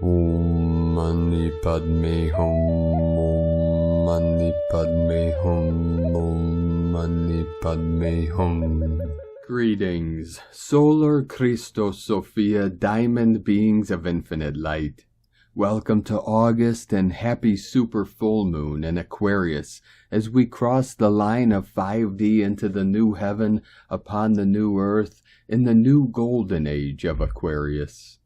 Om Mani Padme Hum, Om Mani Padme Hum, Om Mani Padme Hum. Greetings, Solar Christos Sophia Diamond Beings of Infinite Light. Welcome to August and happy super full moon in Aquarius as we cross the line of 5D into the new heaven upon the new earth in the new golden age of Aquarius.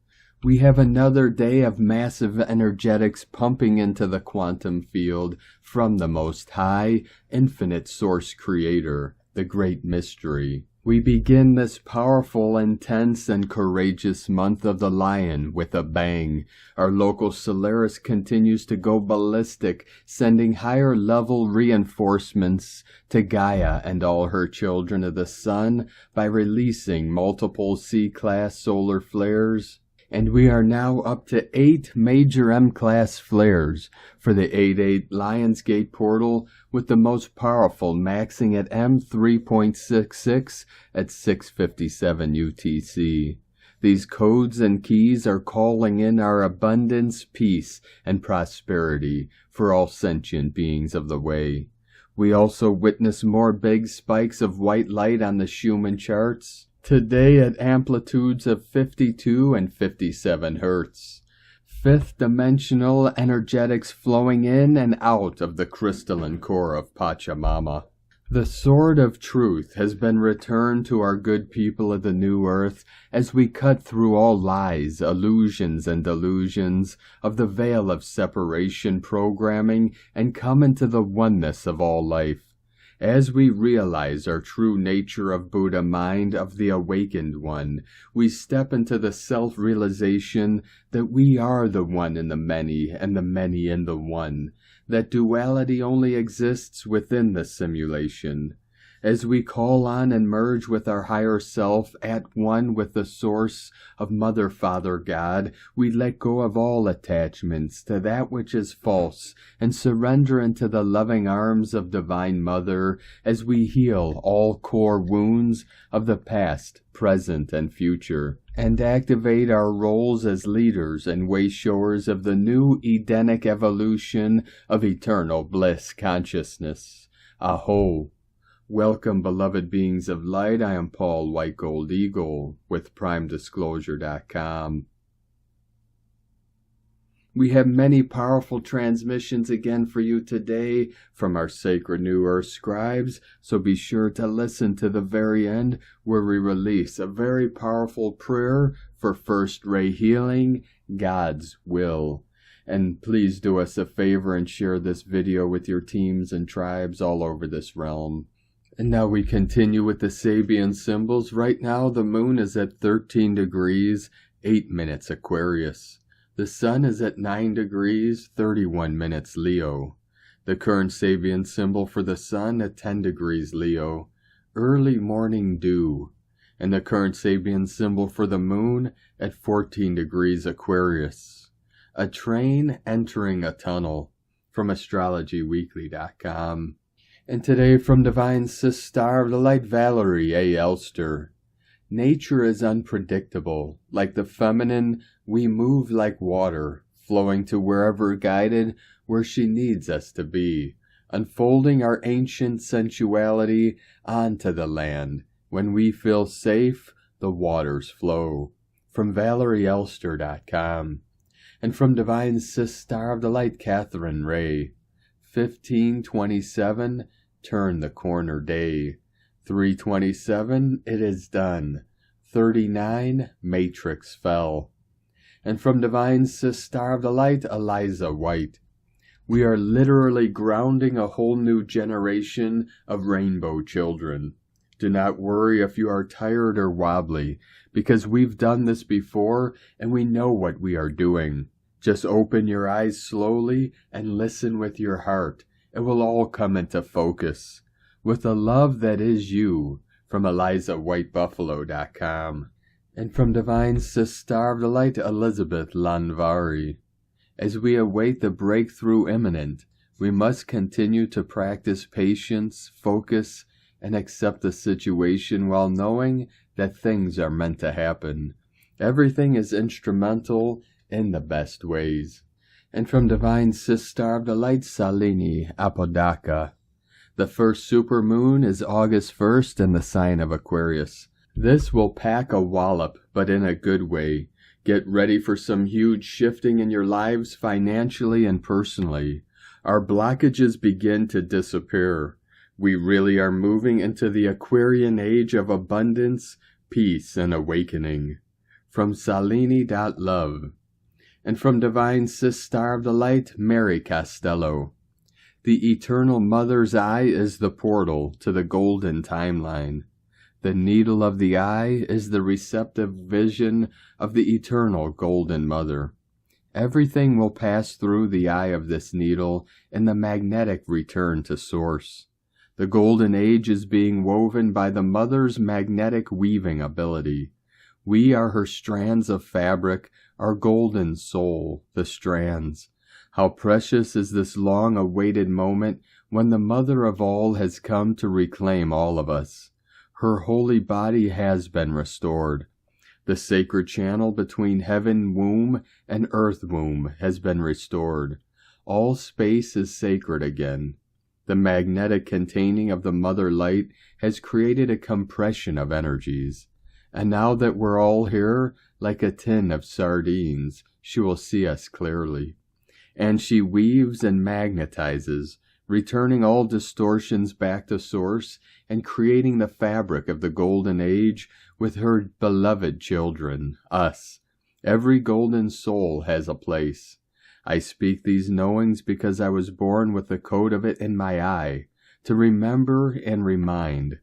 We have another day of massive energetics pumping into the quantum field from the Most High, Infinite Source Creator, the Great Mystery. We begin this powerful, intense, and courageous month of the Lion with a bang. Our local Solaris continues to go ballistic, sending higher-level reinforcements to Gaia and all her children of the Sun by releasing multiple C-class solar flares. And we are now up to 8 major M-class flares for the 8-8 Lionsgate portal, with the most powerful maxing at M3.66 at 6:57 UTC. These codes and keys are calling in our abundance, peace, and prosperity for all sentient beings of the way. We also witness more big spikes of white light on the Schumann charts, today at amplitudes of 52 and 57 Hertz. Fifth dimensional energetics flowing in and out of the crystalline core of Pachamama. The sword of truth has been returned to our good people of the new earth as we cut through all lies, illusions, and delusions of the veil of separation programming and come into the oneness of all life. As we realize our true nature of Buddha mind of the awakened one, we step into the self-realization that we are the one in the many and the many in the one, that duality only exists within the simulation. As we call on and merge with our higher self at one with the source of Mother, Father, God, we let go of all attachments to that which is false and surrender into the loving arms of Divine Mother as we heal all core wounds of the past, present, and future, and activate our roles as leaders and wayshowers of the new Edenic evolution of eternal bliss consciousness. Aho! Welcome, beloved beings of light. I am Paul White Gold Eagle with PrimeDisclosure.com. We have many powerful transmissions again for you today from our sacred New Earth scribes, so be sure to listen to the very end where we release a very powerful prayer for first ray healing, God's will. And please do us a favor and share this video with your teams and tribes all over this realm. And now we continue with the Sabian symbols. Right now the moon is at 13 degrees, 8 minutes Aquarius. The sun is at 9 degrees, 31 minutes Leo. The current Sabian symbol for the sun at 10 degrees Leo, early morning dew. And the current Sabian symbol for the moon at 14 degrees Aquarius. A train entering a tunnel, from astrologyweekly.com. And today from Divine Sister of the Light Valerie A. Elster. Nature is unpredictable. Like the feminine, we move like water, flowing to wherever guided, where she needs us to be, unfolding our ancient sensuality onto the land. When we feel safe, the waters flow. From ValerieElster.com. And from Divine Sister of the Light Catherine Ray. 15:27, turn the corner day. 3:27, it is done. 39, Matrix fell. And from Divine Sister of the Light, Eliza White. We are literally grounding a whole new generation of rainbow children. Do not worry if you are tired or wobbly, because we've done this before and we know what we are doing. Just open your eyes slowly and listen with your heart. It will all come into focus. With the love that is you, from ElizaWhiteBuffalo.com. And from Divine Sister of the Light, Elizabeth Lanvari. As we await the breakthrough imminent, we must continue to practice patience, focus, and accept the situation while knowing that things are meant to happen. Everything is instrumental in the best ways. And from Divine Sister of the Light Salini Apodaca. The first supermoon is August 1st in the sign of Aquarius. This will pack a wallop, but in a good way. Get ready for some huge shifting in your lives financially and personally. Our blockages begin to disappear. We really are moving into the Aquarian age of abundance, peace, and awakening. From Salini.love. And from Divine Sister of the Light, Mary Costello. The Eternal Mother's Eye is the portal to the golden timeline. The needle of the eye is the receptive vision of the eternal Golden Mother. Everything will pass through the eye of this needle in the magnetic return to Source. The Golden Age is being woven by the Mother's magnetic weaving ability. We are her strands of fabric, our golden soul, the strands. How precious is this long-awaited moment when the Mother of all has come to reclaim all of us. Her holy body has been restored. The sacred channel between heaven womb and earth womb has been restored. All space is sacred again. The magnetic containing of the mother light has created a compression of energies. And now that we're all here, like a tin of sardines, she will see us clearly. And she weaves and magnetizes, returning all distortions back to Source and creating the fabric of the Golden Age with her beloved children, us. Every golden soul has a place. I speak these knowings because I was born with the code of it in my eye, to remember and remind.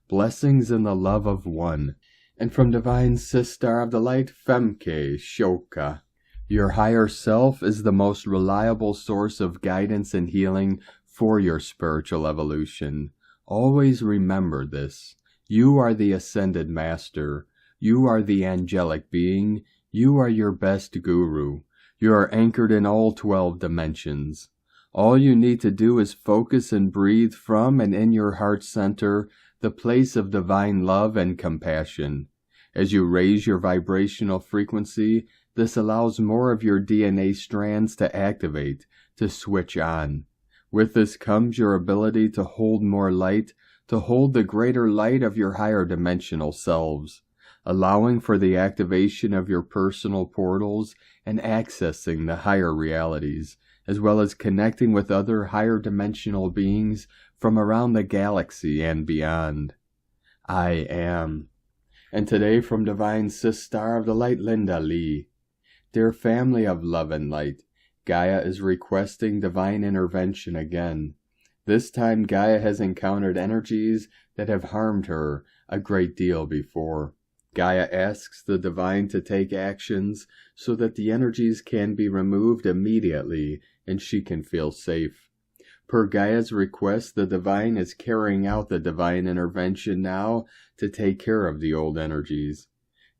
Blessings in the love of one. And from Divine Sister of the Light, Femke Shoka. Your higher self is the most reliable source of guidance and healing for your spiritual evolution. Always remember this. You are the Ascended Master. You are the angelic being. You are your best guru. You are anchored in all 12 dimensions. All you need to do is focus and breathe from and in your heart center, the place of divine love and compassion. As you raise your vibrational frequency, this allows more of your DNA strands to activate, to switch on. With this comes your ability to hold more light, to hold the greater light of your higher dimensional selves, allowing for the activation of your personal portals and accessing the higher realities, as well as connecting with other higher dimensional beings from around the galaxy and beyond. I am. And today from Divine Sister of the Light, Linda Lee. Dear family of love and light, Gaia is requesting divine intervention again. This time Gaia has encountered energies that have harmed her a great deal before. Gaia asks the divine to take actions so that the energies can be removed immediately and she can feel safe. Per Gaia's request, the divine is carrying out the divine intervention now to take care of the old energies.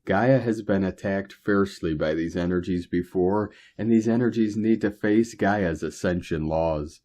Gaia has been attacked fiercely by these energies before, and these energies need to face Gaia's ascension laws.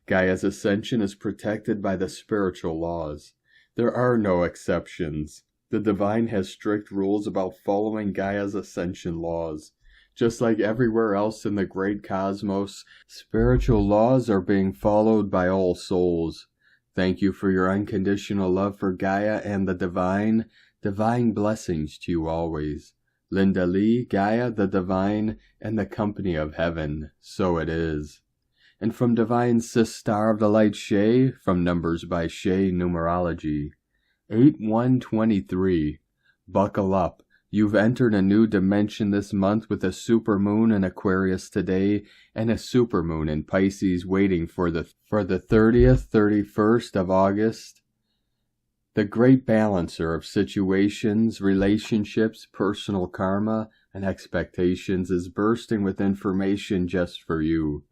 Gaia's ascension is protected by the spiritual laws. There are no exceptions. The divine has strict rules about following Gaia's ascension laws. Just like everywhere else in the great cosmos, spiritual laws are being followed by all souls. Thank you for your unconditional love for Gaia and the divine. Divine blessings to you always. Linda Lee, Gaia, the divine, and the company of heaven. So it is. And from Divine Sister of the Light, Shay, from Numbers by Shay Numerology. 8/1/23. Buckle up. You've entered a new dimension this month with a supermoon in Aquarius today and a supermoon in Pisces waiting for the 30th, 31st of August. The great balancer of situations, relationships, personal karma, and expectations is bursting with information just for you.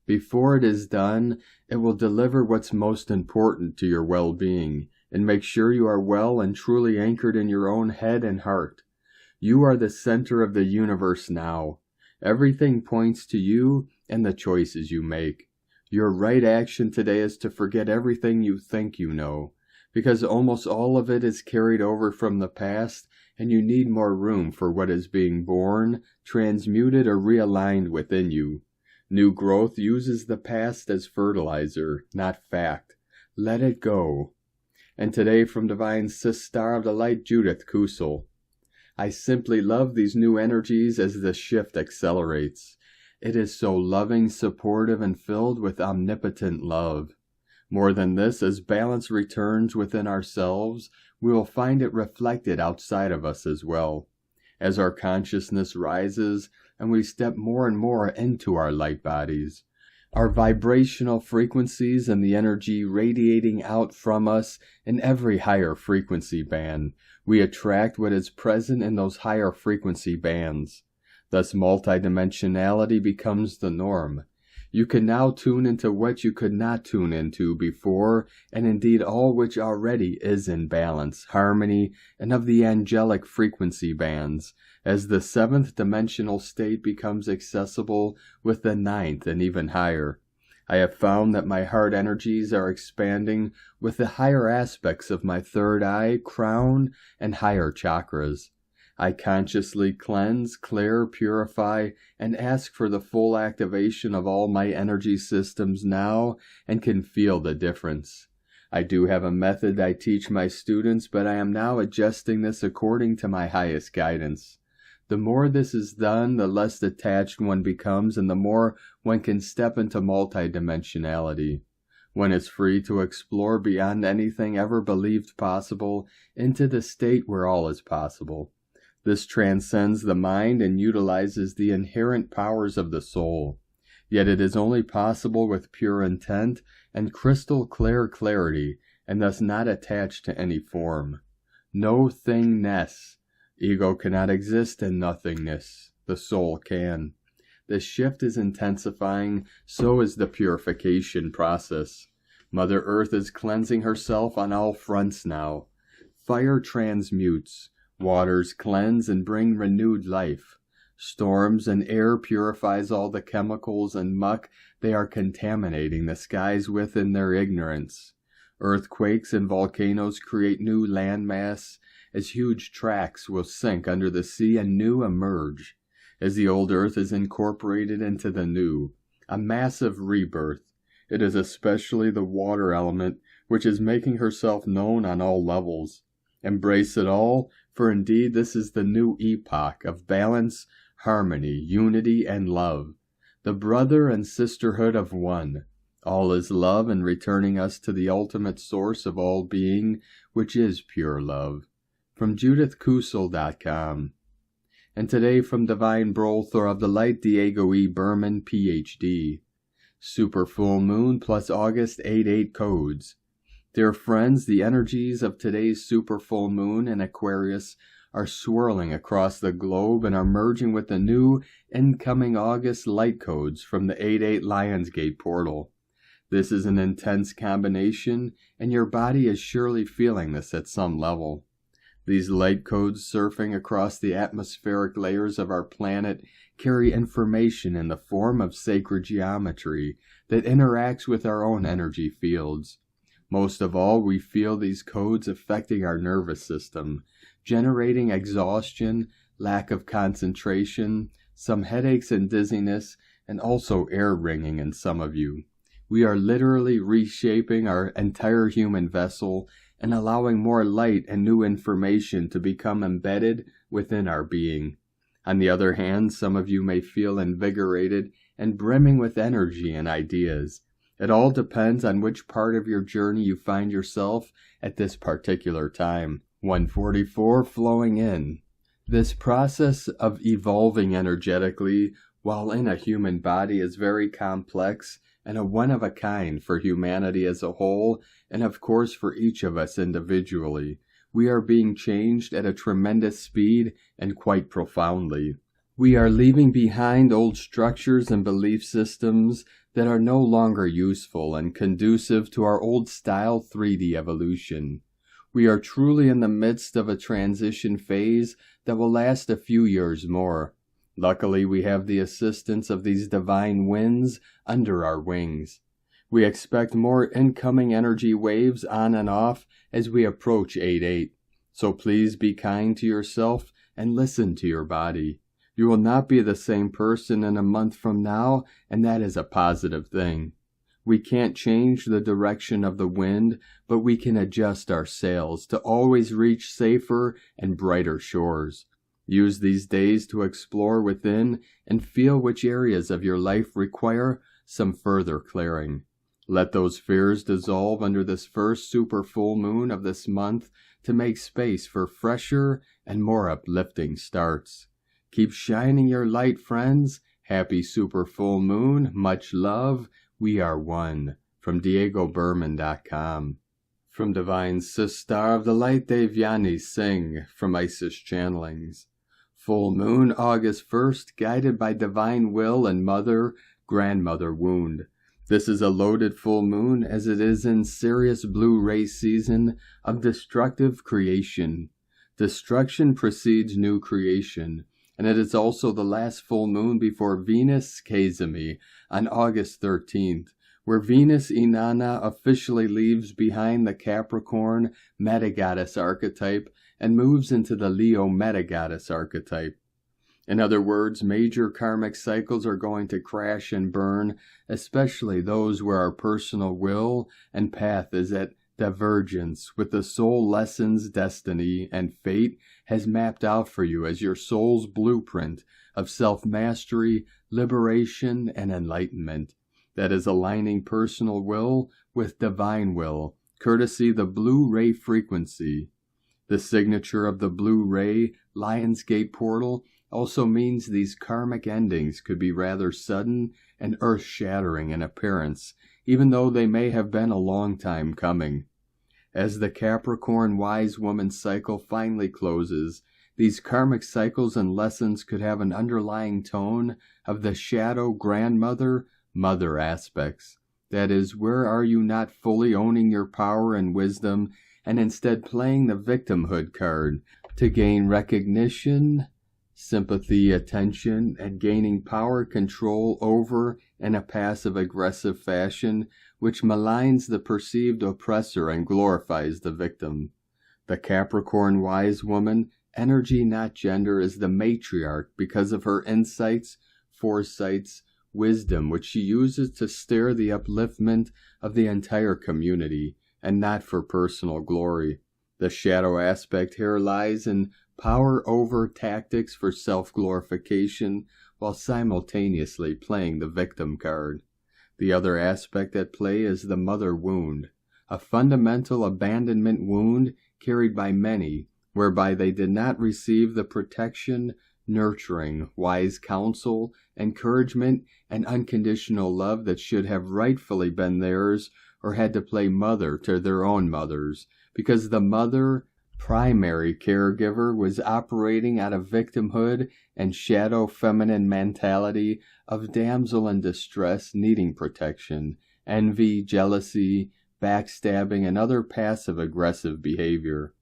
Before it is done, it will deliver what's most important to your well-being and make sure you are well and truly anchored in your own head and heart. You are the center of the universe now. Everything points to you and the choices you make. Your right action today is to forget everything you think you know, because almost all of it is carried over from the past and you need more room for what is being born, transmuted, or realigned within you. New growth uses the past as fertilizer, not fact. Let it go. And today from Divine Sister of the Light, Judith Kusel. I simply love these new energies as the shift accelerates. It is so loving, supportive, and filled with omnipotent love. More than this, as balance returns within ourselves, we will find it reflected outside of us as well. As our consciousness rises and we step more and more into our light bodies, our vibrational frequencies and the energy radiating out from us in every higher frequency band, we attract what is present in those higher frequency bands. Thus multidimensionality becomes the norm. You can now tune into what you could not tune into before, and indeed all which already is in balance, harmony, and of the angelic frequency bands, as the 7th dimensional state becomes accessible with the 9th and even higher. I have found that my heart energies are expanding with the higher aspects of my third eye, crown, and higher chakras. I consciously cleanse, clear, purify, and ask for the full activation of all my energy systems now, and can feel the difference. I do have a method I teach my students, but I am now adjusting this according to my highest guidance. The more this is done, the less detached one becomes, and the more one can step into multidimensionality. One is free to explore beyond anything ever believed possible into the state where all is possible. This transcends the mind and utilizes the inherent powers of the soul. Yet it is only possible with pure intent and crystal clear clarity, and thus not attached to any form. No thingness. Ego cannot exist in nothingness. The soul can. The shift is intensifying, so is the purification process. Mother Earth is cleansing herself on all fronts now. Fire transmutes. Waters cleanse and bring renewed life. Storms and air purifies all the chemicals and muck they are contaminating the skies with in their ignorance. Earthquakes and volcanoes create new landmass, as huge tracts will sink under the sea and new emerge, as the old earth is incorporated into the new, a massive rebirth. It is especially the water element which is making herself known on all levels. Embrace it all, for indeed this is the new epoch of balance, harmony, unity, and love, the brother and sisterhood of one. All is love and returning us to the ultimate source of all being, which is pure love. From JudithKusel.com. And today from Divine Butler of the Light, Diego E. Berman, Ph.D. Super Full Moon plus August 88 codes. Dear friends, the energies of today's super full moon in Aquarius are swirling across the globe and are merging with the new incoming August light codes from the 88 Lionsgate portal. This is an intense combination, and your body is surely feeling this at some level. These light codes surfing across the atmospheric layers of our planet carry information in the form of sacred geometry that interacts with our own energy fields. Most of all, we feel these codes affecting our nervous system, generating exhaustion, lack of concentration, some headaches and dizziness, and also air ringing in some of you. We are literally reshaping our entire human vessel and allowing more light and new information to become embedded within our being. On the other hand, some of you may feel invigorated and brimming with energy and ideas. It all depends on which part of your journey you find yourself at this particular time. 144 flowing in. This process of evolving energetically while in a human body is very complex and a one-of-a-kind for humanity as a whole, and of course for each of us individually. We are being changed at a tremendous speed and quite profoundly. We are leaving behind old structures and belief systems that are no longer useful and conducive to our old-style 3D evolution. We are truly in the midst of a transition phase that will last a few years more. Luckily, we have the assistance of these divine winds under our wings. We expect more incoming energy waves on and off as we approach 8-8. So please be kind to yourself and listen to your body. You will not be the same person in a month from now, and that is a positive thing. We can't change the direction of the wind, but we can adjust our sails to always reach safer and brighter shores. Use these days to explore within and feel which areas of your life require some further clearing. Let those fears dissolve under this first super full moon of this month to make space for fresher and more uplifting starts. Keep shining your light, friends. Happy super full moon. Much love. We are one. From DiegoBerman.com. From Divine Sistar of the Light Devyani Singh from Isis Channelings. Full moon, August 1st, guided by divine will and mother, grandmother wound. This is a loaded full moon as it is in Sirius blue ray season of destructive creation. Destruction precedes new creation, and it is also the last full moon before Venus Kazemi on August 13th, where Venus Inanna officially leaves behind the Capricorn Metagoddess archetype and moves into the Leo Metagoddess archetype. In other words, major karmic cycles are going to crash and burn, especially those where our personal will and path is at divergence with the soul lessons, destiny, and fate has mapped out for you as your soul's blueprint of self-mastery, liberation, and enlightenment. That is aligning personal will with divine will, courtesy the blue ray frequency. The signature of the blue ray Lionsgate portal also means these karmic endings could be rather sudden and earth-shattering in appearance, even though they may have been a long time coming. As the Capricorn wise woman cycle finally closes, these karmic cycles and lessons could have an underlying tone of the shadow grandmother, mother aspects. That is, where are you not fully owning your power and wisdom and instead playing the victimhood card to gain recognition, sympathy, attention, and gaining power control over in a passive-aggressive fashion which maligns the perceived oppressor and glorifies the victim. The Capricorn wise woman, energy not gender, is the matriarch because of her insights, foresights, wisdom which she uses to stir the upliftment of the entire community and not for personal glory. The shadow aspect here lies in power over tactics for self-glorification while simultaneously playing the victim card. The other aspect at play is the mother wound, a fundamental abandonment wound carried by many, whereby they did not receive the protection, nurturing, wise counsel, encouragement, and unconditional love that should have rightfully been theirs, or had to play mother to their own mothers, because the mother, primary caregiver, was operating out of victimhood and shadow feminine mentality of damsel in distress needing protection, envy, jealousy, backstabbing, and other passive-aggressive behavior.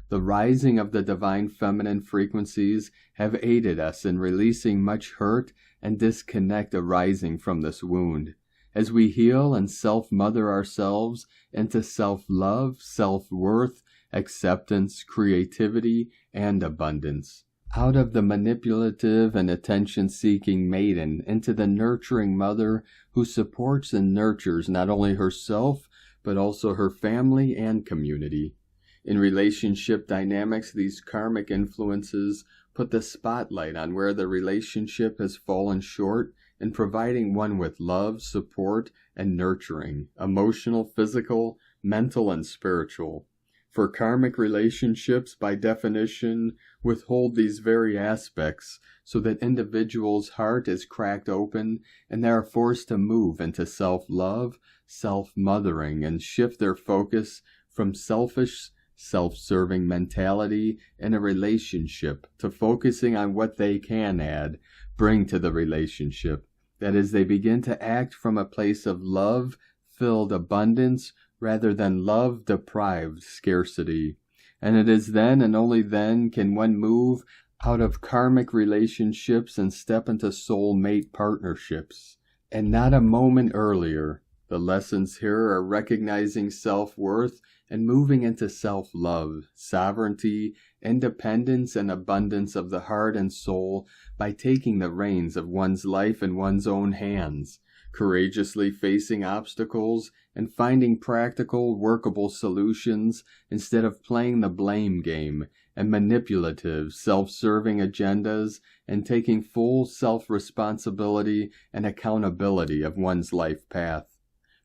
The rising of the divine feminine frequencies have aided us in releasing much hurt and disconnect arising from this wound, as we heal and self-mother ourselves into self-love, self-worth, acceptance, creativity, and abundance. Out of the manipulative and attention-seeking maiden into the nurturing mother who supports and nurtures not only herself, but also her family and community. In relationship dynamics, these karmic influences put the spotlight on where the relationship has fallen short in providing one with love, support, and nurturing, emotional, physical, mental, and spiritual. For karmic relationships, by definition, withhold these very aspects so that individuals' heart is cracked open and they are forced to move into self-love, self-mothering, and shift their focus from selfish, self-serving mentality in a relationship to focusing on what they can add, bring to the relationship. That is, they begin to act from a place of love-filled abundance rather than love-deprived scarcity. And it is then and only then can one move out of karmic relationships and step into soulmate partnerships, and not a moment earlier. The lessons here are recognizing self-worth and moving into self-love, sovereignty, independence, and abundance of the heart and soul by taking the reins of one's life in one's own hands, courageously facing obstacles and finding practical, workable solutions instead of playing the blame game and manipulative, self-serving agendas, and taking full self-responsibility and accountability of one's life path.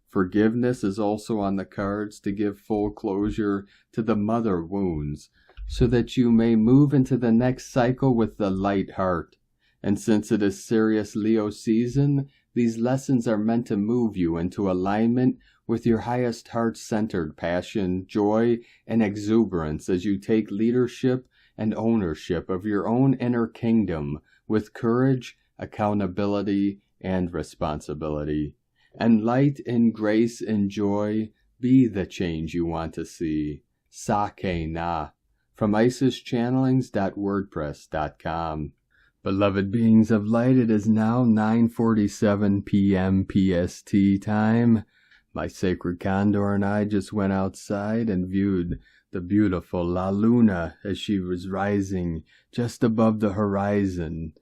Forgiveness is also on the cards to give full closure to the mother wounds, so that you may move into the next cycle with the light heart. And since it is serious Leo season, these lessons are meant to move you into alignment with your highest heart-centered passion, joy, and exuberance as you take leadership and ownership of your own inner kingdom with courage, accountability, and responsibility. And light and grace and joy be the change you want to see. Sake Na. From IsisChannelings.wordpress.com. Beloved beings of light, it is now 9:47 p.m. PST time. My sacred Condor and I just went outside and viewed the beautiful La Luna as she was rising just above the horizon.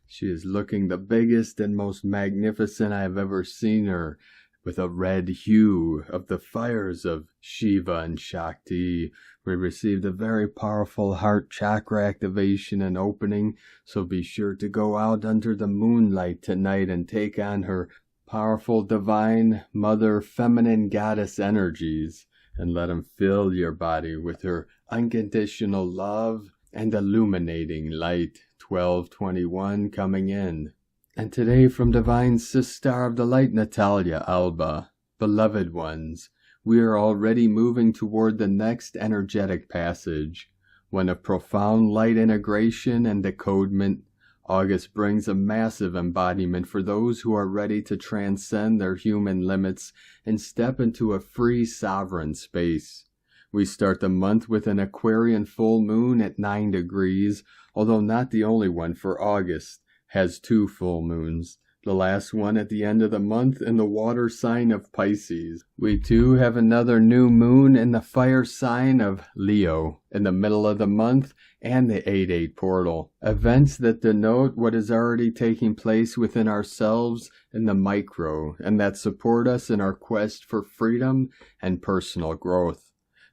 She is looking the biggest and most magnificent I have ever seen her, with a red hue of the fires of Shiva and Shakti. We received a very powerful heart chakra activation and opening, so be sure to go out under the moonlight tonight and take on her powerful divine mother feminine goddess energies, and let them fill your body with her unconditional love and illuminating light. 12:21 coming in. And today from Divine Sister of the Light, Natalia Alba. Beloved ones, we are already moving toward the next energetic passage, one of profound light integration and decodement. August brings a massive embodiment for those who are ready to transcend their human limits and step into a free, sovereign space. We start the month with an Aquarian full moon at 9 degrees, although not the only one, for August has 2 full moons, the last one at the end of the month in the water sign of Pisces. We too have another new moon in the fire sign of Leo in the middle of the month, and the 8-8 portal. Events that denote what is already taking place within ourselves in the micro, and that support us in our quest for freedom and personal growth.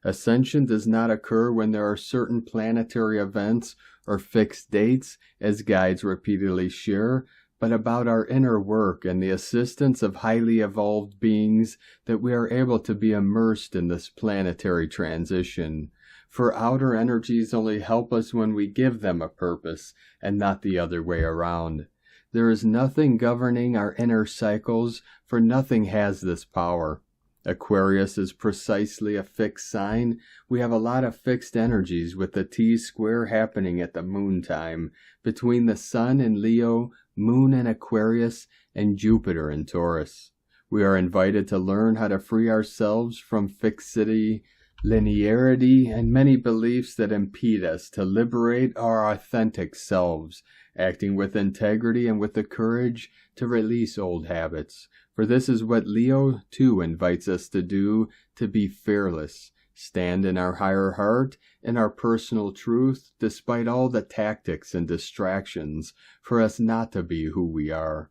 Ascension does not occur when there are certain planetary events or fixed dates, as guides repeatedly share, but about our inner work and the assistance of highly evolved beings that we are able to be immersed in this planetary transition. For outer energies only help us when we give them a purpose, and not the other way around. There is nothing governing our inner cycles, for nothing has this power. Aquarius is precisely a fixed sign. We have a lot of fixed energies with the T-square happening at the moon time, between the Sun in Leo, Moon in Aquarius, and Jupiter in Taurus. We are invited to learn how to free ourselves from fixity, linearity, and many beliefs that impede us to liberate our authentic selves, acting with integrity and with the courage to release old habits. For this is what Leo too invites us to do, to be fearless, stand in our higher heart, in our personal truth, despite all the tactics and distractions, for us not to be who we are.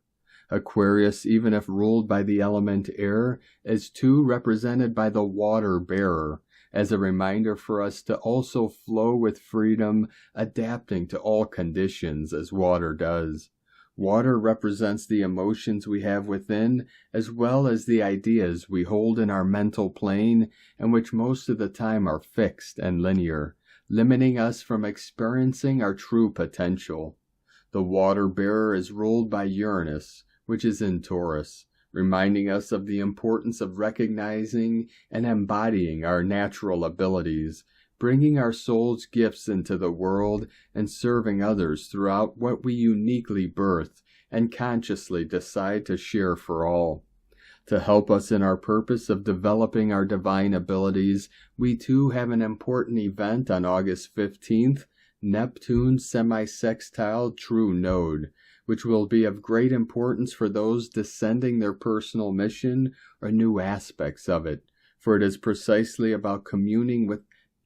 Aquarius, even if ruled by the element air, is too represented by the water bearer, as a reminder for us to also flow with freedom, adapting to all conditions as water does. Water represents the emotions we have within, as well as the ideas we hold in our mental plane, and which most of the time are fixed and linear, limiting us from experiencing our true potential. The water bearer is ruled by Uranus, which is in Taurus, reminding us of the importance of recognizing and embodying our natural abilities, bringing our soul's gifts into the world and serving others throughout what we uniquely birth and consciously decide to share for all. To help us in our purpose of developing our divine abilities, we too have an important event on August 15th, Neptune semi-sextile true node, which will be of great importance for those descending their personal mission or new aspects of it, for it is precisely about communing with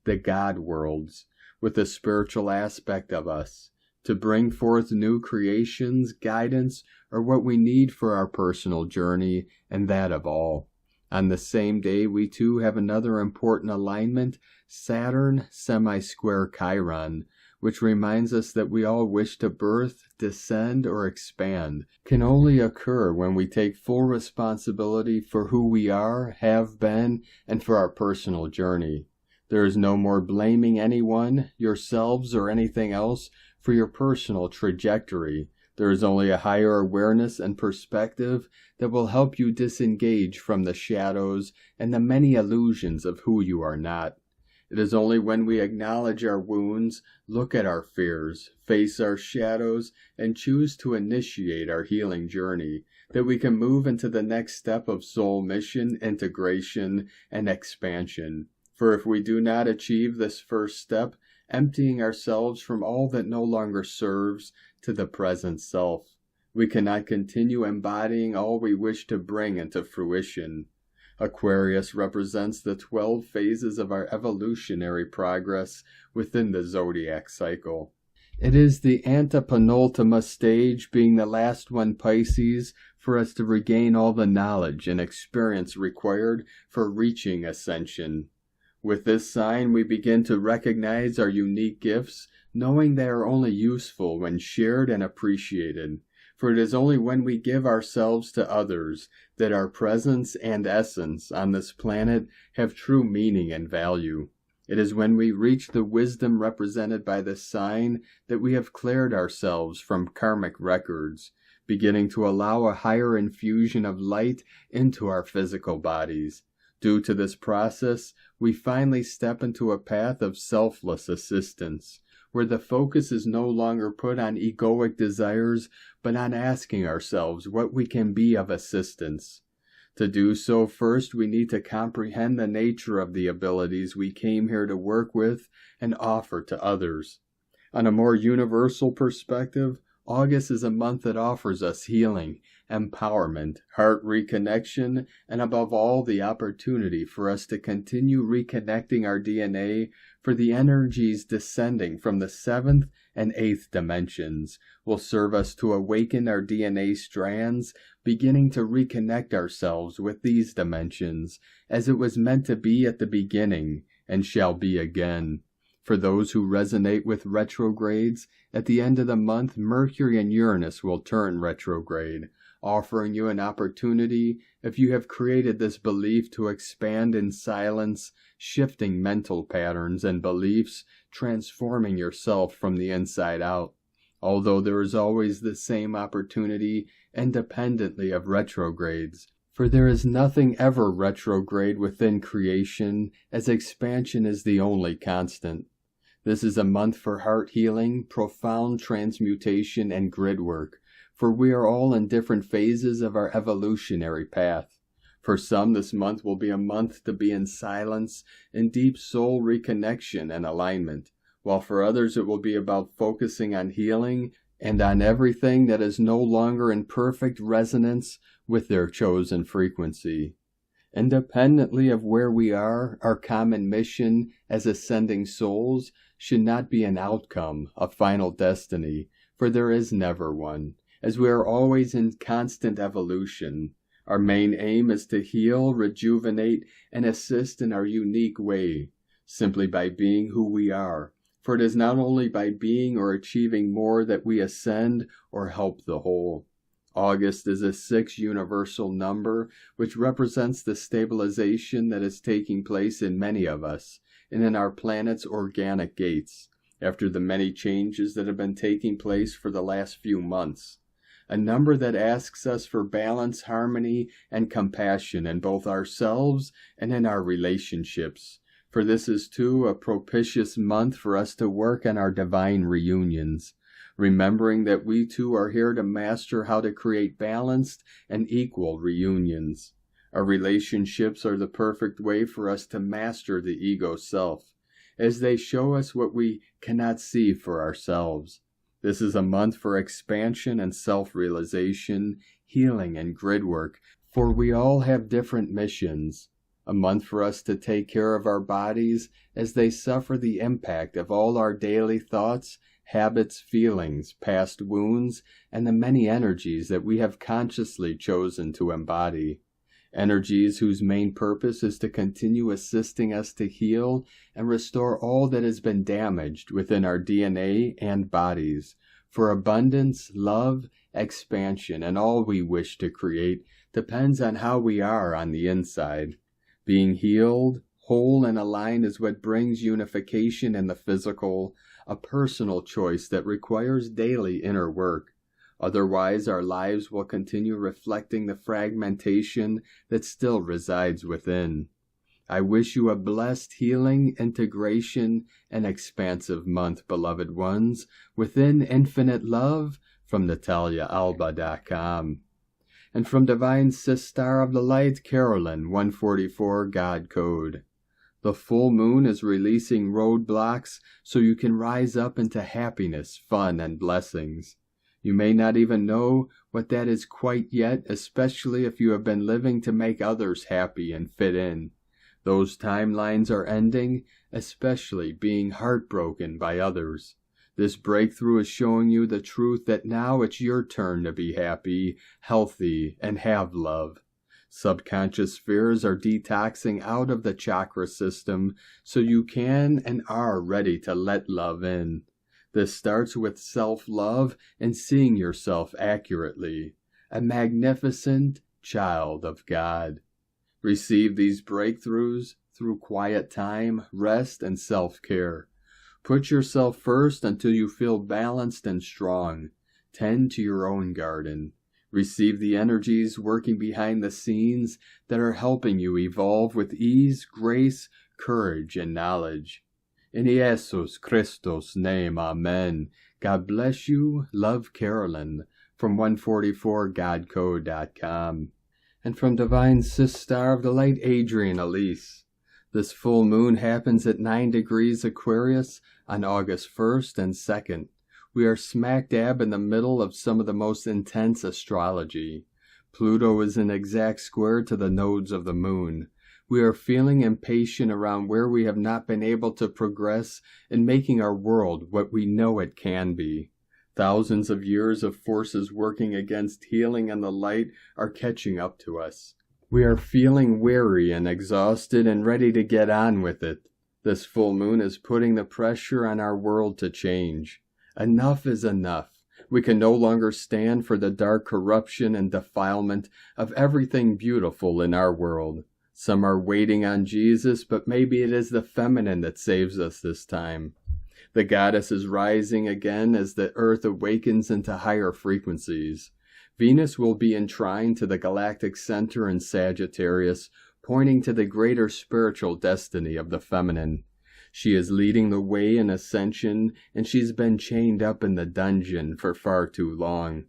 the God worlds, with the spiritual aspect of us, to bring forth new creations, guidance, or what we need for our personal journey and that of all. On the same day, we too have another important alignment, Saturn semi-square Chiron, which reminds us that we all wish to birth, descend, or expand, can only occur when we take full responsibility for who we are, have been, and for our personal journey. There is no more blaming anyone, yourselves, or anything else for your personal trajectory. There is only a higher awareness and perspective that will help you disengage from the shadows and the many illusions of who you are not. It is only when we acknowledge our wounds, look at our fears, face our shadows, and choose to initiate our healing journey that we can move into the next step of soul mission, integration, and expansion. For if we do not achieve this first step, emptying ourselves from all that no longer serves to the present self, we cannot continue embodying all we wish to bring into fruition. Aquarius represents the 12 phases of our evolutionary progress within the zodiac cycle. It is the antepenultimate stage, being the last one, Pisces, for us to regain all the knowledge and experience required for reaching ascension. With this sign, we begin to recognize our unique gifts, knowing they are only useful when shared and appreciated. For it is only when we give ourselves to others that our presence and essence on this planet have true meaning and value. It is when we reach the wisdom represented by this sign that we have cleared ourselves from karmic records, beginning to allow a higher infusion of light into our physical bodies. Due to this process, we finally step into a path of selfless assistance, where the focus is no longer put on egoic desires, but on asking ourselves what we can be of assistance. To do so, first we need to comprehend the nature of the abilities we came here to work with and offer to others. On a more universal perspective, August is a month that offers us healing, empowerment, heart reconnection, and above all, the opportunity for us to continue reconnecting our DNA, for the energies descending from the 7th and 8th dimensions will serve us to awaken our DNA strands, beginning to reconnect ourselves with these dimensions, as it was meant to be at the beginning, and shall be again. For those who resonate with retrogrades, at the end of the month, Mercury and Uranus will turn retrograde, offering you an opportunity, if you have created this belief, to expand in silence, shifting mental patterns and beliefs, transforming yourself from the inside out. Although there is always the same opportunity, independently of retrogrades, for there is nothing ever retrograde within creation, as expansion is the only constant. This is a month for heart healing, profound transmutation, and grid work, for we are all in different phases of our evolutionary path. For some, this month will be a month to be in silence, in deep soul reconnection and alignment, while for others it will be about focusing on healing and on everything that is no longer in perfect resonance with their chosen frequency. Independently of where we are, our common mission as ascending souls should not be an outcome, a final destiny, for there is never one, as we are always in constant evolution. Our main aim is to heal, rejuvenate, and assist in our unique way, simply by being who we are, for it is not only by being or achieving more that we ascend or help the whole. August is a 6 universal number, which represents the stabilization that is taking place in many of us and in our planet's organic gates, after the many changes that have been taking place for the last few months. A number that asks us for balance, harmony, and compassion in both ourselves and in our relationships. For this is too a propitious month for us to work on our divine reunions, remembering that we too are here to master how to create balanced and equal reunions. Our relationships are the perfect way for us to master the ego self, as they show us what we cannot see for ourselves. This is a month for expansion and self-realization, healing and grid work, for we all have different missions. A month for us to take care of our bodies as they suffer the impact of all our daily thoughts, habits, feelings, past wounds, and the many energies that we have consciously chosen to embody. Energies whose main purpose is to continue assisting us to heal and restore all that has been damaged within our DNA and bodies, for abundance, love, expansion, and all we wish to create depends on how we are on the inside. Being healed, whole, and aligned is what brings unification in the physical, a personal choice that requires daily inner work. Otherwise, our lives will continue reflecting the fragmentation that still resides within. I wish you a blessed healing, integration, and expansive month, beloved ones, within infinite love, from NataliaAlba.com. And from Divine Sister of the Light, Carolyn, 144 God Code. The full moon is releasing roadblocks so you can rise up into happiness, fun, and blessings. You may not even know what that is quite yet, especially if you have been living to make others happy and fit in. Those timelines are ending, especially being heartbroken by others. This breakthrough is showing you the truth that now it's your turn to be happy, healthy, and have love. Subconscious spheres are detoxing out of the chakra system so you can and are ready to let love in. This starts with self-love and seeing yourself accurately, a magnificent child of God. Receive these breakthroughs through quiet time, rest, and self-care. Put yourself first until you feel balanced and strong. Tend to your own garden. Receive the energies working behind the scenes that are helping you evolve with ease, grace, courage, and knowledge. In Jesus Christus' name, Amen. God bless you. Love, Carolyn. From 144godcode.com. And from Divine Sister of the Light, Adrian Elise. This full moon happens at 9 degrees Aquarius on August 1st and 2nd. We are smack dab in the middle of some of the most intense astrology. Pluto is in exact square to the nodes of the moon. We are feeling impatient around where we have not been able to progress in making our world what we know it can be. Thousands of years of forces working against healing and the light are catching up to us. We are feeling weary and exhausted and ready to get on with it. This full moon is putting the pressure on our world to change. Enough is enough. We can no longer stand for the dark corruption and defilement of everything beautiful in our world. Some are waiting on Jesus, but maybe it is the feminine that saves us this time. The goddess is rising again as the earth awakens into higher frequencies. Venus will be enshrined to the galactic center in Sagittarius, pointing to the greater spiritual destiny of the feminine. She is leading the way in Ascension, and she's been chained up in the dungeon for far too long.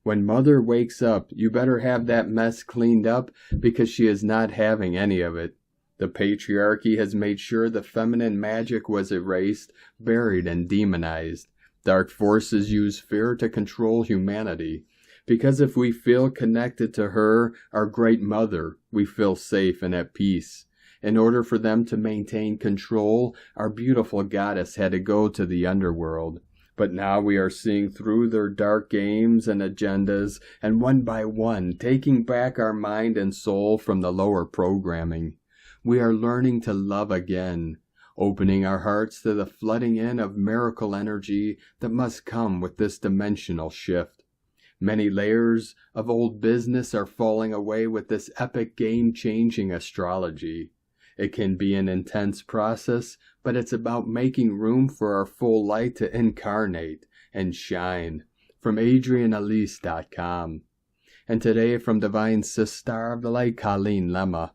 When Mother wakes up, you better have that mess cleaned up because she is not having any of it. The patriarchy has made sure the feminine magic was erased, buried, and demonized. Dark forces use fear to control humanity. Because if we feel connected to her, our great mother, we feel safe and at peace. In order for them to maintain control, our beautiful goddess had to go to the underworld. But now we are seeing through their dark games and agendas, and one by one, taking back our mind and soul from the lower programming. We are learning to love again, opening our hearts to the flooding in of miracle energy that must come with this dimensional shift. Many layers of old business are falling away with this epic game-changing astrology. It can be an intense process, but it's about making room for our full light to incarnate and shine. From AdrianElise.com. And today from Divine Sister of the Light, Colleen Lemma.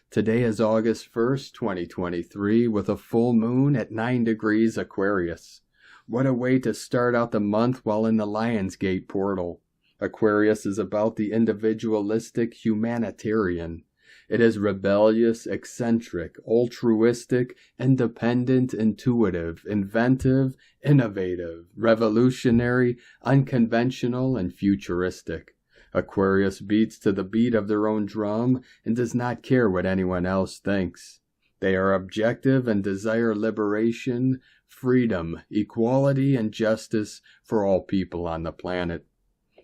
Today is August 1st, 2023, with a full moon at 9 degrees Aquarius. What a way to start out the month while in the Lionsgate portal. Aquarius is about the individualistic humanitarian. It is rebellious, eccentric, altruistic, independent, intuitive, inventive, innovative, revolutionary, unconventional, and futuristic. Aquarius beats to the beat of their own drum and does not care what anyone else thinks. They are objective and desire liberation, freedom, equality, and justice for all people on the planet.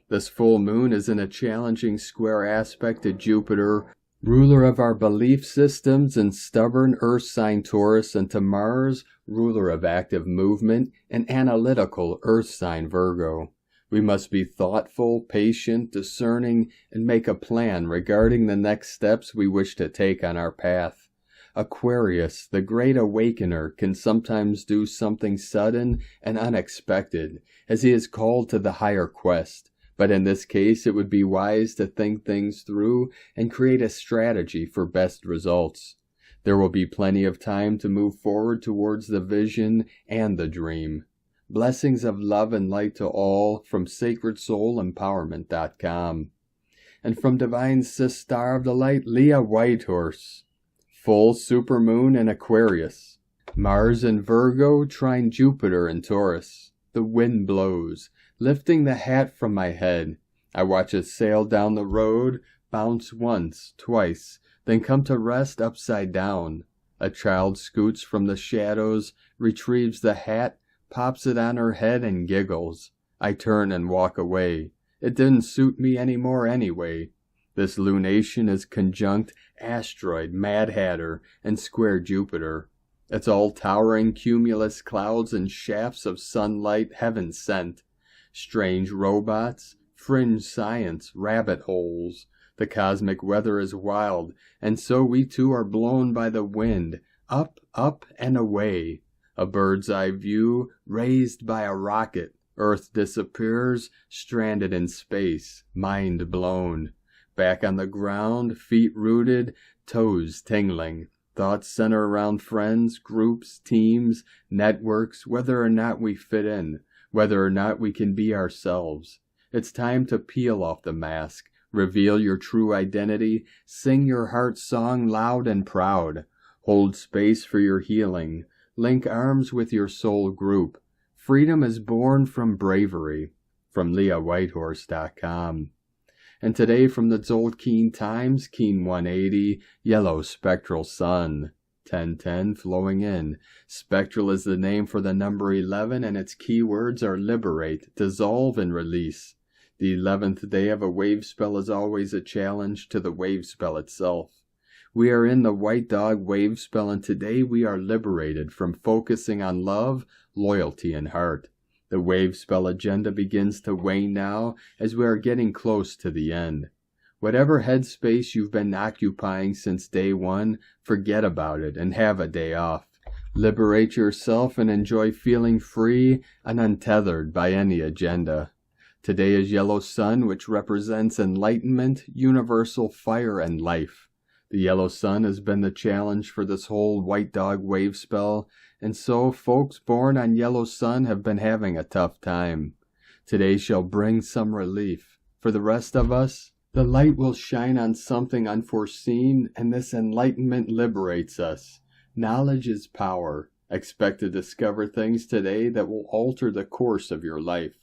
This full moon is in a challenging square aspect to Jupiter, ruler of our belief systems and stubborn Earth sign Taurus, and to Mars, ruler of active movement and analytical Earth sign Virgo. We must be thoughtful, patient, discerning, and make a plan regarding the next steps we wish to take on our path. Aquarius, the great awakener, can sometimes do something sudden and unexpected, as he is called to the higher quest. But in this case, it would be wise to think things through and create a strategy for best results. There will be plenty of time to move forward towards the vision and the dream. Blessings of love and light to all from SacredSoulEmpowerment.com. And from Divine Star of the Light, Leah Whitehorse. Full supermoon in Aquarius. Mars in Virgo, trine Jupiter in Taurus. The wind blows, lifting the hat from my head. I watch it sail down the road, bounce once, twice, then come to rest upside down. A child scoots from the shadows, retrieves the hat, pops it on her head and giggles. I turn and walk away. It didn't suit me anymore anyway. This lunation is conjunct asteroid, Mad Hatter, and square Jupiter. It's all towering cumulus clouds and shafts of sunlight heaven sent. Strange robots, fringe science, rabbit holes. The cosmic weather is wild, and so we too are blown by the wind, up, up, and away. A bird's eye view, raised by a rocket. Earth disappears, stranded in space, mind blown. Back on the ground, feet rooted, toes tingling. Thoughts center around friends, groups, teams, networks, whether or not we fit in, whether or not we can be ourselves. It's time to peel off the mask, reveal your true identity, sing your heart song loud and proud. Hold space for your healing. Link arms with your soul group. Freedom is born from bravery. From LeahWhitehorse.com. And today from the Tzolk'in Times, Keen 180, Yellow Spectral Sun, 1010 flowing in. Spectral is the name for the number 11, and its keywords are liberate, dissolve, and release. The 11th day of a wave spell is always a challenge to the wave spell itself. We are in the White Dog wave spell, and today we are liberated from focusing on love, loyalty, and heart. The wave spell agenda begins to wane now as we are getting close to the end. Whatever headspace you've been occupying since day one, forget about it and have a day off. Liberate yourself and enjoy feeling free and untethered by any agenda. Today is Yellow Sun, which represents enlightenment, universal fire, and life. The Yellow Sun has been the challenge for this whole White Dog wave spell, and so folks born on Yellow Sun have been having a tough time. Today shall bring some relief. For the rest of us, the light will shine on something unforeseen, and this enlightenment liberates us. Knowledge is power. Expect to discover things today that will alter the course of your life.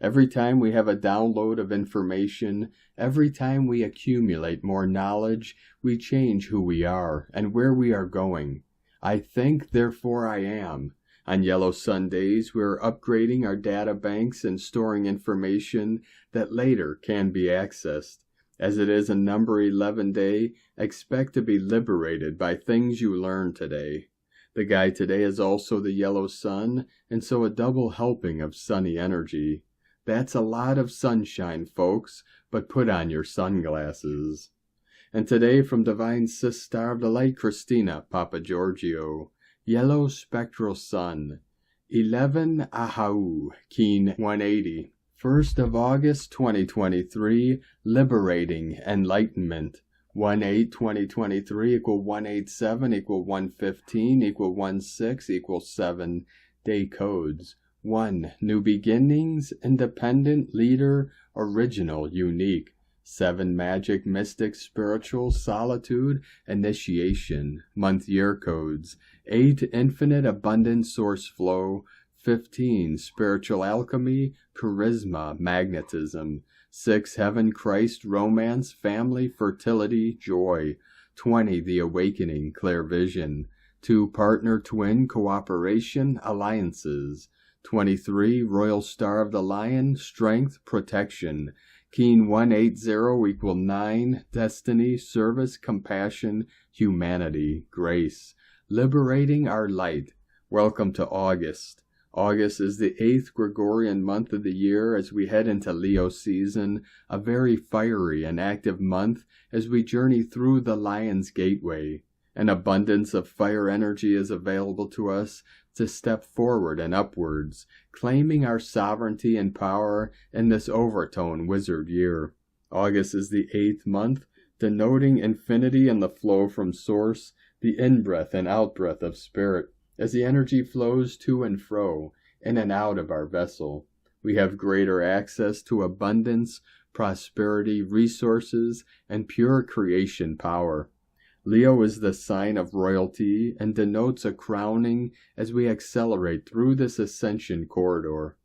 Every time we have a download of information, every time we accumulate more knowledge, we change who we are and where we are going. I think, therefore I am. On Yellow Sun days, we are upgrading our data banks and storing information that later can be accessed. As it is a number 11 day, expect to be liberated by things you learn today. The guy today is also the Yellow Sun, and so a double helping of sunny energy. That's a lot of sunshine, folks, but put on your sunglasses. And today from Divine Star of the Light, Christina Papa Giorgio, Yellow Spectral Sun, 11 Ahau, Keen 180, 1st of August 2023, Liberating Enlightenment, 1/8/2023 equal 187 equal 115 equal 16 equal 7, day codes. 1. New beginnings, independent, leader, original, unique. 7 magic, mystic, spiritual, solitude, initiation, month year codes. 8 infinite abundant source flow. 15 spiritual alchemy, charisma, magnetism. 6 heaven, Christ, romance, family, fertility, joy. 20 the awakening, clear vision. 2 partner, twin, cooperation, alliances. 23 royal star of the lion, strength, protection. Keen 180 equal 9, destiny, service, compassion, humanity, grace. Liberating our light. Welcome to August. August is the 8th Gregorian month of the year as we head into Leo season, a very fiery and active month as we journey through the Lion's Gateway. An abundance of fire energy is available to us to step forward and upwards, claiming our sovereignty and power in this overtone wizard year. August is the 8th month, denoting infinity and the flow from source, the in-breath and out-breath of spirit, as the energy flows to and fro, in and out of our vessel. We have greater access to abundance, prosperity, resources, and pure creation power. Leo is the sign of royalty and denotes a crowning as we accelerate through this ascension corridor.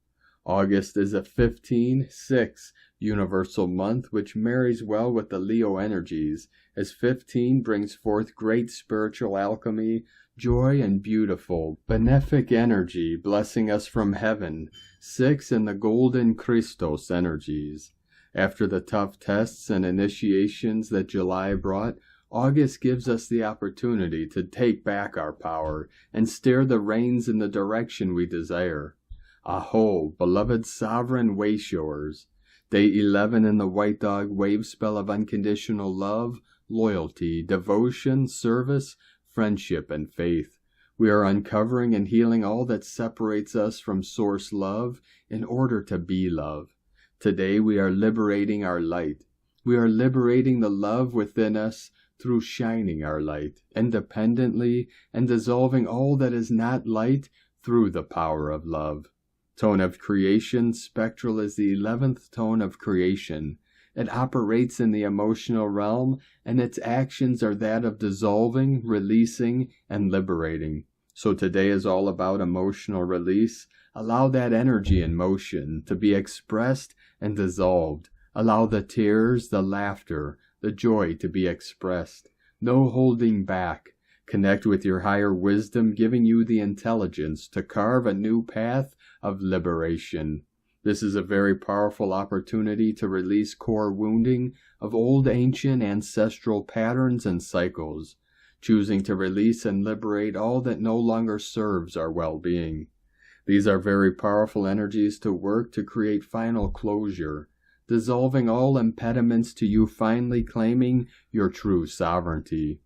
August is a 15-6 universal month which marries well with the Leo energies, as 15 brings forth great spiritual alchemy, joy, and beautiful, benefic energy blessing us from heaven. 6 in the golden Christos energies. After the tough tests and initiations that July brought, August gives us the opportunity to take back our power and steer the reins in the direction we desire. Aho, beloved sovereign Wayshowers. Day 11 in the White Dog wave spell of unconditional love, loyalty, devotion, service, friendship, and faith. We are uncovering and healing all that separates us from source love in order to be love. Today we are liberating our light. We are liberating the love within us through shining our light independently and dissolving all that is not light through the power of love. Tone of creation, spectral is the 11th tone of creation. It operates in the emotional realm, and its actions are that of dissolving, releasing, and liberating. So today is all about emotional release. Allow that energy in motion to be expressed and dissolved. Allow the tears, the laughter, the joy to be expressed. No holding back. Connect with your higher wisdom, giving you the intelligence to carve a new path of liberation. This is a very powerful opportunity to release core wounding of old ancient ancestral patterns and cycles, choosing to release and liberate all that no longer serves our well-being. These are very powerful energies to work to create final closure, dissolving all impediments to you finally claiming your true sovereignty.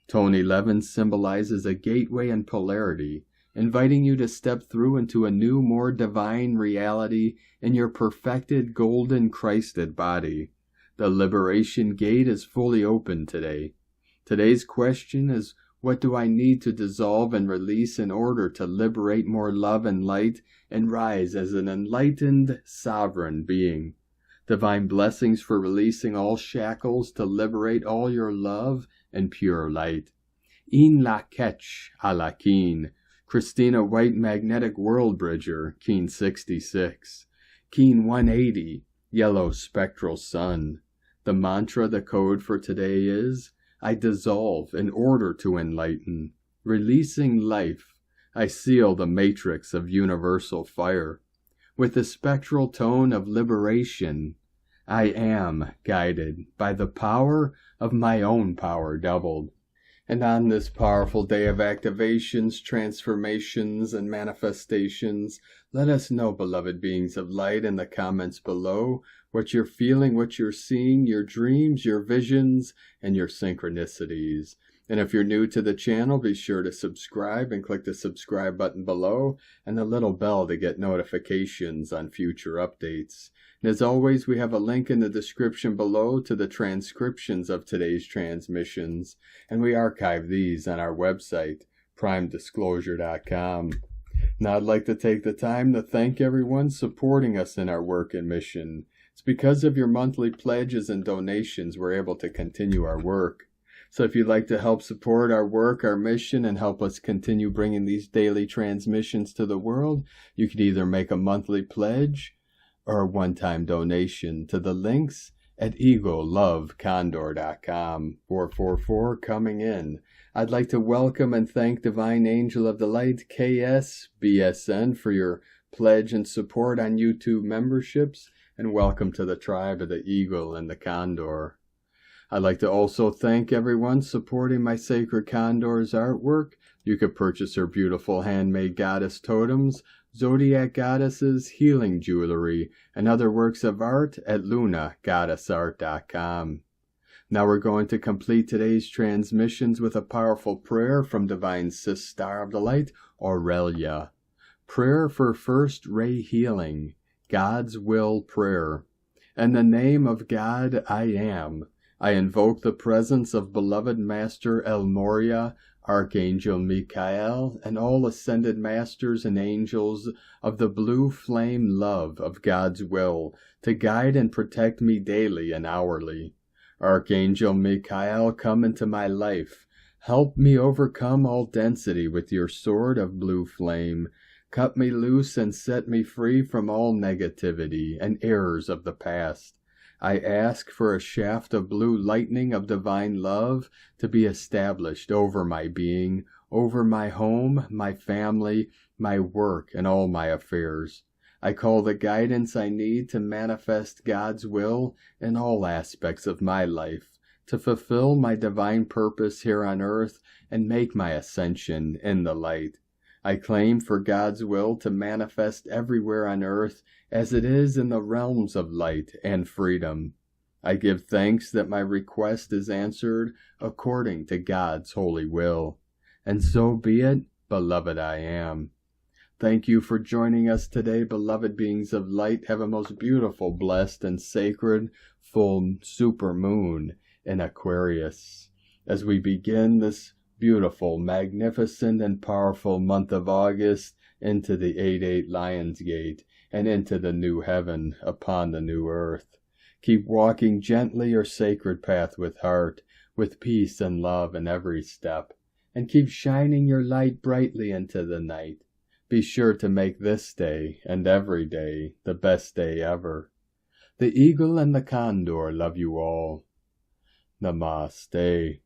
Tone 11 symbolizes a gateway and polarity, inviting you to step through into a new, more divine reality in your perfected golden Christed body. The liberation gate is fully open today. Today's question is, what do I need to dissolve and release in order to liberate more love and light and rise as an enlightened, sovereign being? Divine blessings for releasing all shackles to liberate all your love and pure light. In la ketch a la keen. Christina White Magnetic World Bridger, Keen 66. Keen 180, Yellow Spectral Sun. The mantra, the code for today is, I dissolve in order to enlighten. Releasing life, I seal the matrix of universal fire. With the spectral tone of liberation, I am guided by the power of my own power doubled. And on this powerful day of activations, transformations, and manifestations, let us know, beloved beings of light, in the comments below, what you're feeling, what you're seeing, your dreams, your visions, and your synchronicities. And if you're new to the channel, be sure to subscribe and click the subscribe button below and the little bell to get notifications on future updates. And as always, we have a link in the description below to the transcriptions of today's transmissions, and we archive these on our website, primedisclosure.com. Now I'd like to take the time to thank everyone supporting us in our work and mission. It's because of your monthly pledges and donations we're able to continue our work. So if you'd like to help support our work, our mission, and help us continue bringing these daily transmissions to the world, you can either make a monthly pledge or a one-time donation to the links at egolovecondor.com. 444 coming in. I'd like to welcome and thank Divine Angel of the Light, KSBSN, for your pledge and support on YouTube memberships, and welcome to the tribe of the Eagle and the Condor. I'd like to also thank everyone supporting my Sacred Condor's artwork. You could purchase her beautiful handmade goddess totems, zodiac goddesses, healing jewelry, and other works of art at lunagoddessart.com. Now we're going to complete today's transmissions with a powerful prayer from Divine Sister of the Light, Aurelia. Prayer for first ray healing, God's will prayer. In the name of God I am. I invoke the presence of beloved Master Lemuria, Archangel Michael, and all ascended masters and angels of the blue flame love of God's will to guide and protect me daily and hourly. Archangel Michael, come into my life. Help me overcome all density with your sword of blue flame. Cut me loose and set me free from all negativity and errors of the past. I ask for a shaft of blue lightning of divine love to be established over my being, over my home, my family, my work, and all my affairs. I call the guidance I need to manifest God's will in all aspects of my life, to fulfill my divine purpose here on earth and make my ascension in the light. I claim for God's will to manifest everywhere on earth as it is in the realms of light and freedom. I give thanks that my request is answered according to God's holy will. And so be it, beloved I am. Thank you for joining us today, beloved beings of light. Have a most beautiful, blessed, and sacred full super moon in Aquarius. As we begin this beautiful, magnificent, and powerful month of August into the 8-8 Lion's Gate and into the new heaven upon the new earth. Keep walking gently your sacred path with heart, with peace and love in every step, and keep shining your light brightly into the night. Be sure to make this day and every day the best day ever. The Eagle and the Condor love you all. Namaste.